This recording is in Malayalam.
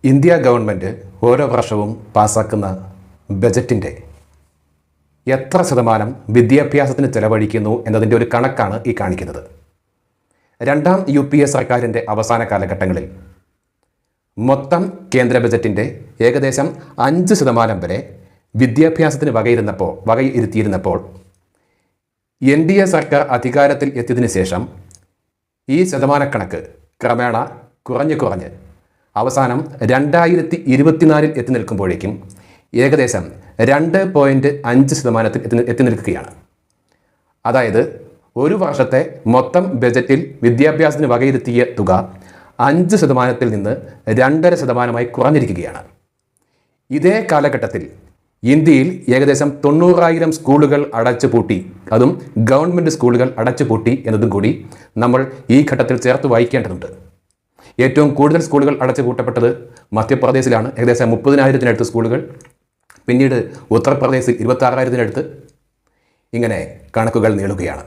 ഇന്ത്യ ഗവൺമെൻറ് ഓരോ വർഷവും പാസ്സാക്കുന്ന ബജറ്റിൻ്റെ എത്ര ശതമാനം വിദ്യാഭ്യാസത്തിന് ചെലവഴിക്കുന്നു എന്നതിൻ്റെ ഒരു കണക്കാണ് ഈ കാണിക്കുന്നത്. രണ്ടാം UPA സർക്കാരിൻ്റെ അവസാന കാലഘട്ടങ്ങളിൽ മൊത്തം കേന്ദ്ര ബജറ്റിൻ്റെ ഏകദേശം 5% വരെ വിദ്യാഭ്യാസത്തിന് വകയിരുത്തിയിരുന്നപ്പോൾ NDA സർക്കാർ അധികാരത്തിൽ എത്തിയതിനു ശേഷം ഈ ശതമാനക്കണക്ക് ക്രമേണ കുറഞ്ഞ് അവസാനം 2024 എത്തി നിൽക്കുമ്പോഴേക്കും ഏകദേശം 2.5% എത്തി നിൽക്കുകയാണ്. അതായത് ഒരു വർഷത്തെ മൊത്തം ബജറ്റിൽ വിദ്യാഭ്യാസത്തിന് വകയിരുത്തിയ തുക 5% നിന്ന് 2.5% കുറഞ്ഞിരിക്കുകയാണ്. ഇതേ കാലഘട്ടത്തിൽ ഇന്ത്യയിൽ ഏകദേശം 90,000 സ്കൂളുകൾ അടച്ചുപൂട്ടി, അതും ഗവൺമെൻറ് സ്കൂളുകൾ അടച്ചുപൂട്ടി എന്നതും കൂടി നമ്മൾ ഈ ഘട്ടത്തിൽ ചേർത്ത് വായിക്കേണ്ടതുണ്ട്. ഏറ്റവും കൂടുതൽ സ്കൂളുകൾ അടച്ചുപൂട്ടപ്പെട്ടത് മധ്യപ്രദേശിലാണ്, ഏകദേശം 30,000-നടുത്ത് സ്കൂളുകൾ. പിന്നീട് ഉത്തർപ്രദേശിൽ 26,000-നടുത്ത്. ഇങ്ങനെ കണക്കുകൾ നീളുകയാണ്.